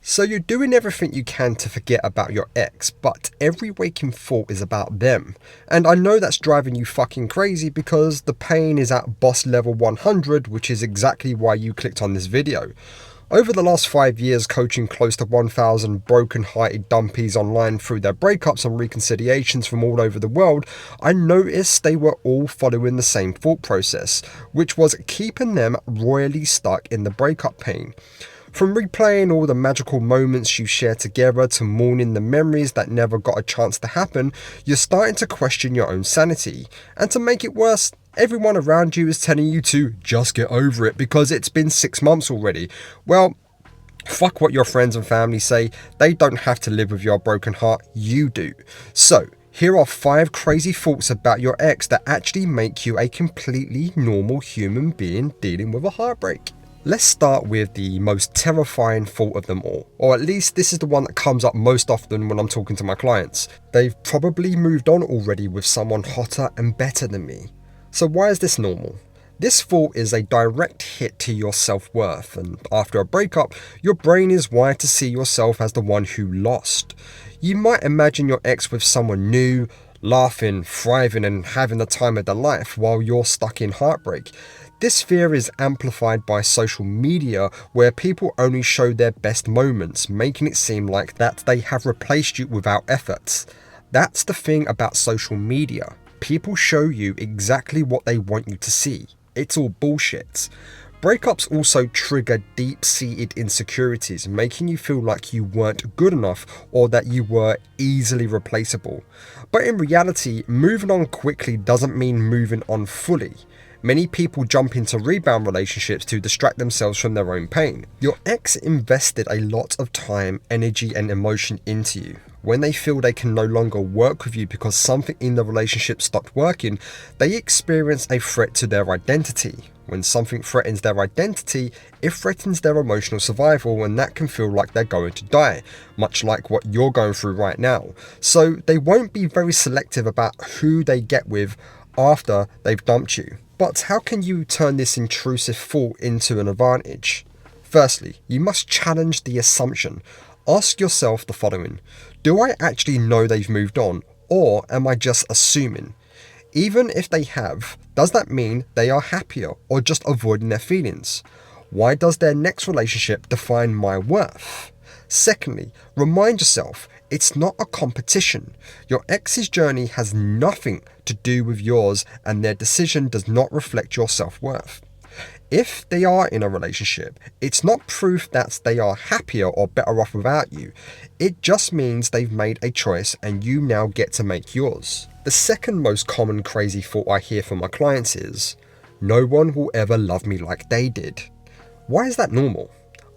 So you're doing everything you can to forget about your ex, but every waking thought is about them. And I know that's driving you fucking crazy because the pain is at boss level 100, which is exactly why you clicked on this video. Over the last 5 years, coaching close to 1,000 broken-hearted dumpies online through their breakups and reconciliations from all over the world, I noticed they were all following the same thought process, which was keeping them royally stuck in the breakup pain. From replaying all the magical moments you share together to mourning the memories that never got a chance to happen, you're starting to question your own sanity. And to make it worse, everyone around you is telling you to just get over it because it's been 6 months already. Well, fuck what your friends and family say. They don't have to live with your broken heart, you do. So, here are 5 crazy thoughts about your ex that actually make you a completely normal human being dealing with a heartbreak. Let's start with the most terrifying thought of them all, or at least this is the one that comes up most often when I'm talking to my clients. They've probably moved on already with someone hotter and better than me. So why is this normal? This thought is a direct hit to your self-worth, and after a breakup, your brain is wired to see yourself as the one who lost. You might imagine your ex with someone new, laughing, thriving, and having the time of their life while you're stuck in heartbreak. This fear is amplified by social media, where people only show their best moments, making it seem like that they have replaced you without efforts. That's the thing about social media. People show you exactly what they want you to see. It's all bullshit. Breakups also trigger deep-seated insecurities, making you feel like you weren't good enough or that you were easily replaceable. But in reality, moving on quickly doesn't mean moving on fully. Many people jump into rebound relationships to distract themselves from their own pain. Your ex invested a lot of time, energy, and emotion into you. When they feel they can no longer work with you because something in the relationship stopped working, they experience a threat to their identity. When something threatens their identity, it threatens their emotional survival, and that can feel like they're going to die, much like what you're going through right now. So they won't be very selective about who they get with after they've dumped you. But how can you turn this intrusive thought into an advantage? Firstly, you must challenge the assumption. Ask yourself the following: do I actually know they've moved on, or am I just assuming? Even if they have, does that mean they are happier or just avoiding their feelings? Why does their next relationship define my worth? Secondly, remind yourself, it's not a competition. Your ex's journey has nothing to do with yours, and their decision does not reflect your self-worth. If they are in a relationship, it's not proof that they are happier or better off without you. It just means they've made a choice and you now get to make yours. The second most common crazy thought I hear from my clients is, no one will ever love me like they did. Why is that normal?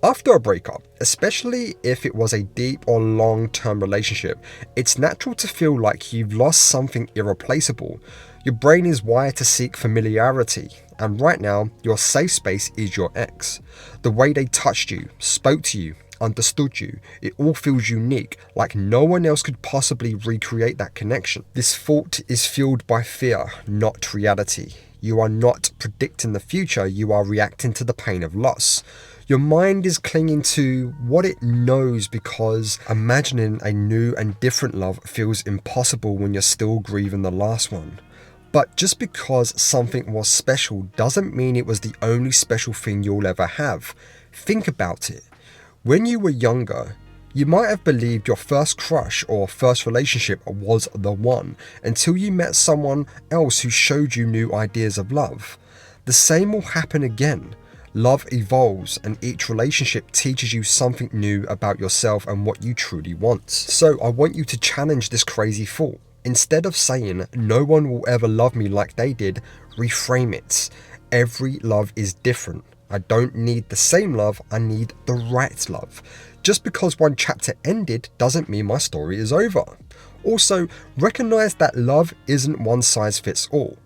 After a breakup, especially if it was a deep or long-term relationship, it's natural to feel like you've lost something irreplaceable. Your brain is wired to seek familiarity, and right now, your safe space is your ex. The way they touched you, spoke to you, understood you, it all feels unique, like no one else could possibly recreate that connection. This thought is fueled by fear, not reality. You are not predicting the future, you are reacting to the pain of loss. Your mind is clinging to what it knows because imagining a new and different love feels impossible when you're still grieving the last one. But just because something was special doesn't mean it was the only special thing you'll ever have. Think about it. When you were younger, you might have believed your first crush or first relationship was the one until you met someone else who showed you new ideas of love. The same will happen again. Love evolves, and each relationship teaches you something new about yourself and what you truly want. So I want you to challenge this crazy thought. Instead of saying, no one will ever love me like they did, reframe it. Every love is different. I don't need the same love, I need the right love. Just because one chapter ended doesn't mean my story is over. Also, recognize that love isn't one size fits all.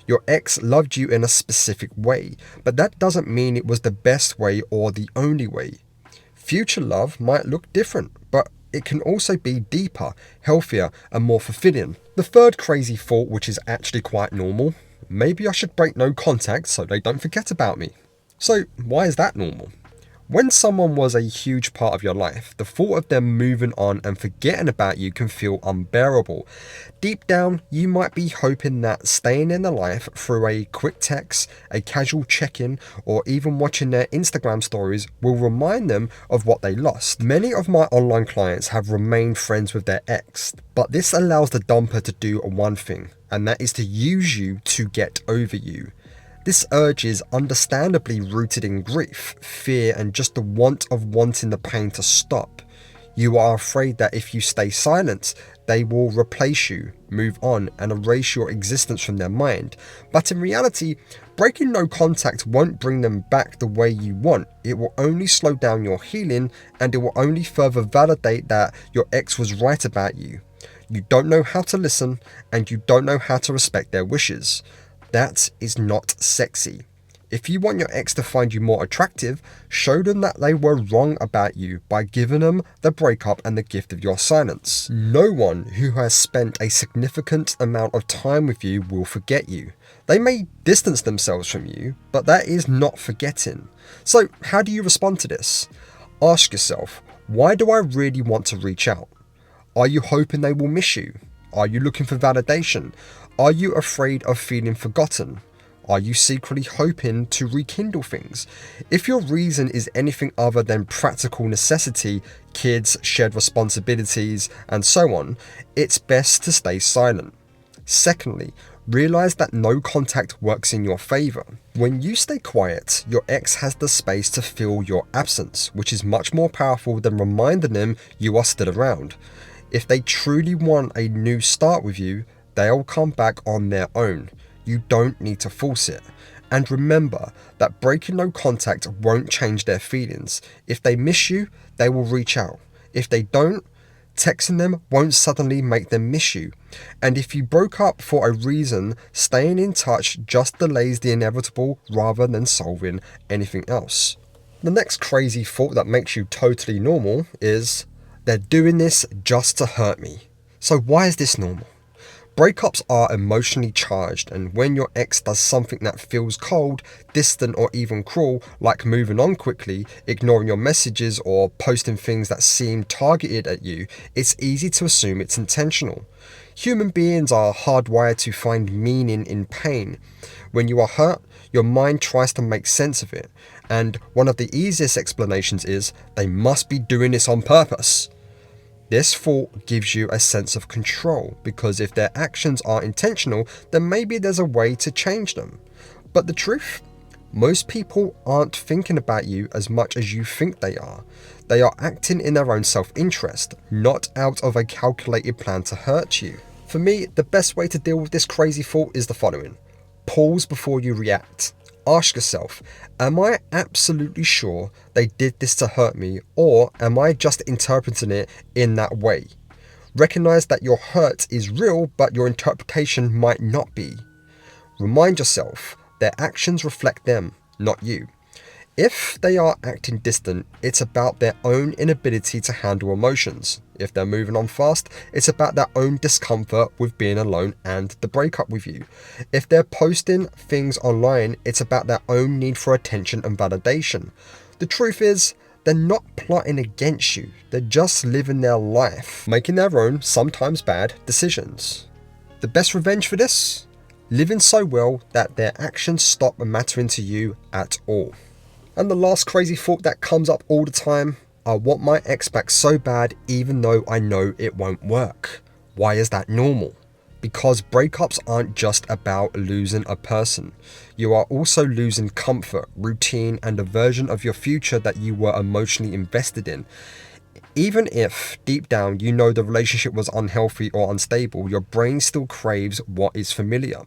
Your ex loved you in a specific way, but that doesn't mean it was the best way or the only way. Future love might look different, but it can also be deeper, healthier, and more fulfilling. The third crazy thought, which is actually quite normal, maybe I should break no contact so they don't forget about me. So why is that normal? When someone was a huge part of your life, the thought of them moving on and forgetting about you can feel unbearable. Deep down, you might be hoping that staying in their life through a quick text, a casual check-in, or even watching their Instagram stories will remind them of what they lost. Many of my online clients have remained friends with their ex, but this allows the dumper to do one thing, and that is to use you to get over you. This urge is understandably rooted in grief, fear, and just the want of wanting the pain to stop. You are afraid that if you stay silent, they will replace you, move on, and erase your existence from their mind. But in reality, breaking no contact won't bring them back the way you want. It will only slow down your healing, and it will only further validate that your ex was right about you. You don't know how to listen, and you don't know how to respect their wishes. That is not sexy. If you want your ex to find you more attractive, show them that they were wrong about you by giving them the breakup and the gift of your silence. No one who has spent a significant amount of time with you will forget you. They may distance themselves from you, but that is not forgetting. So how do you respond to this? Ask yourself, why do I really want to reach out? Are you hoping they will miss you? Are you looking for validation? Are you afraid of feeling forgotten? Are you secretly hoping to rekindle things? If your reason is anything other than practical necessity, kids, shared responsibilities, and so on, it's best to stay silent. Secondly, realize that no contact works in your favor. When you stay quiet, your ex has the space to feel your absence, which is much more powerful than reminding them you are still around. If they truly want a new start with you, they'll come back on their own. You don't need to force it. And remember that breaking no contact won't change their feelings. If they miss you, they will reach out. If they don't, texting them won't suddenly make them miss you. And if you broke up for a reason, staying in touch just delays the inevitable rather than solving anything else. The next crazy thought that makes you totally normal is, they're doing this just to hurt me. So why is this normal? Breakups are emotionally charged, and when your ex does something that feels cold, distant, or even cruel, like moving on quickly, ignoring your messages, or posting things that seem targeted at you, it's easy to assume it's intentional. Human beings are hardwired to find meaning in pain. When you are hurt, your mind tries to make sense of it, and one of the easiest explanations is, they must be doing this on purpose. This thought gives you a sense of control, because if their actions are intentional, then maybe there's a way to change them. But the truth? Most people aren't thinking about you as much as you think they are. They are acting in their own self-interest, not out of a calculated plan to hurt you. For me, the best way to deal with this crazy thought is the following. Pause before you react. Ask yourself, am I absolutely sure they did this to hurt me, or am I just interpreting it in that way? Recognize that your hurt is real, but your interpretation might not be. Remind yourself, their actions reflect them, not you. If they are acting distant, it's about their own inability to handle emotions. If they're moving on fast, it's about their own discomfort with being alone and the breakup with you. If they're posting things online, it's about their own need for attention and validation. The truth is, they're not plotting against you. They're just living their life, making their own, sometimes bad, decisions. The best revenge for this? Living so well that their actions stop mattering to you at all. And the last crazy thought that comes up all the time, I want my ex back so bad even though I know it won't work. Why is that normal? Because breakups aren't just about losing a person. You are also losing comfort, routine, and a version of your future that you were emotionally invested in. Even if, deep down, you know the relationship was unhealthy or unstable, your brain still craves what is familiar.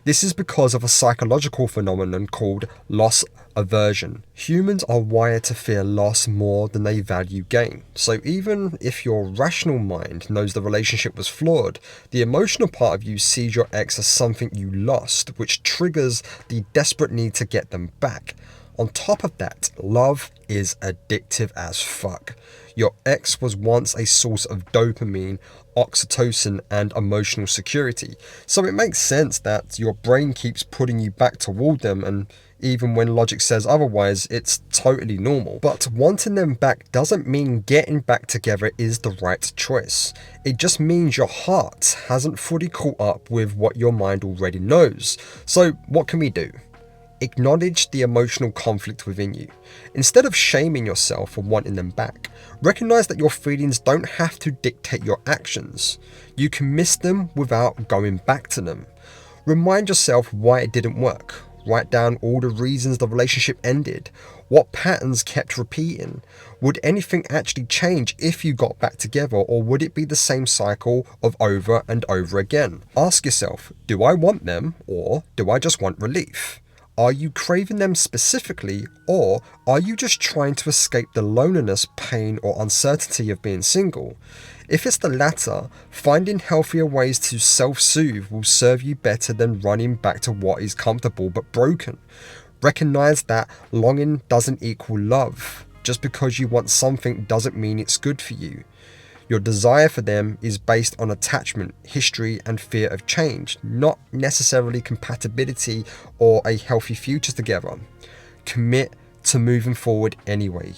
This is because of a psychological phenomenon called loss aversion. Humans are wired to fear loss more than they value gain. So even if your rational mind knows the relationship was flawed, the emotional part of you sees your ex as something you lost, which triggers the desperate need to get them back. On top of that, love is addictive as fuck. Your ex was once a source of dopamine, oxytocin, and emotional security. So it makes sense that your brain keeps putting you back toward them, and even when logic says otherwise, it's totally normal. But wanting them back doesn't mean getting back together is the right choice. It just means your heart hasn't fully caught up with what your mind already knows. So what can we do? Acknowledge the emotional conflict within you. Instead of shaming yourself for wanting them back, recognize that your feelings don't have to dictate your actions. You can miss them without going back to them. Remind yourself why it didn't work. Write down all the reasons the relationship ended. What patterns kept repeating? Would anything actually change if you got back together, or would it be the same cycle of over and over again? Ask yourself, do I want them, or do I just want relief? Are you craving them specifically, or are you just trying to escape the loneliness, pain, or uncertainty of being single? If it's the latter, finding healthier ways to self-soothe will serve you better than running back to what is comfortable but broken. Recognize that longing doesn't equal love. Just because you want something doesn't mean it's good for you. Your desire for them is based on attachment, history, and fear of change, not necessarily compatibility or a healthy future together. Commit to moving forward anyway.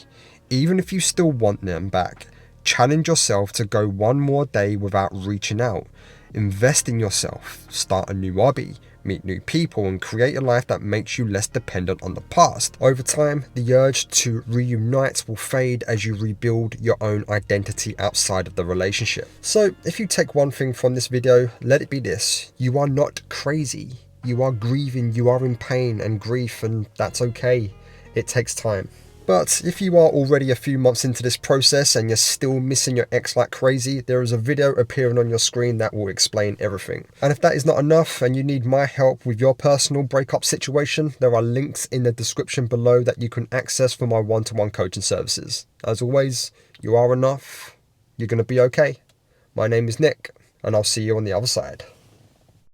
Even if you still want them back, challenge yourself to go one more day without reaching out. Invest in yourself, start a new hobby, meet new people, and create a life that makes you less dependent on the past. Over time, the urge to reunite will fade as you rebuild your own identity outside of the relationship. So, if you take one thing from this video, let it be this: you are not crazy. You are grieving, you are in pain and grief, and that's okay. It takes time. But if you are already a few months into this process and you're still missing your ex like crazy, there is a video appearing on your screen that will explain everything. And if that is not enough and you need my help with your personal breakup situation, there are links in the description below that you can access for my one-to-one coaching services. As always, you are enough. You're going to be okay. My name is Nick, and I'll see you on the other side.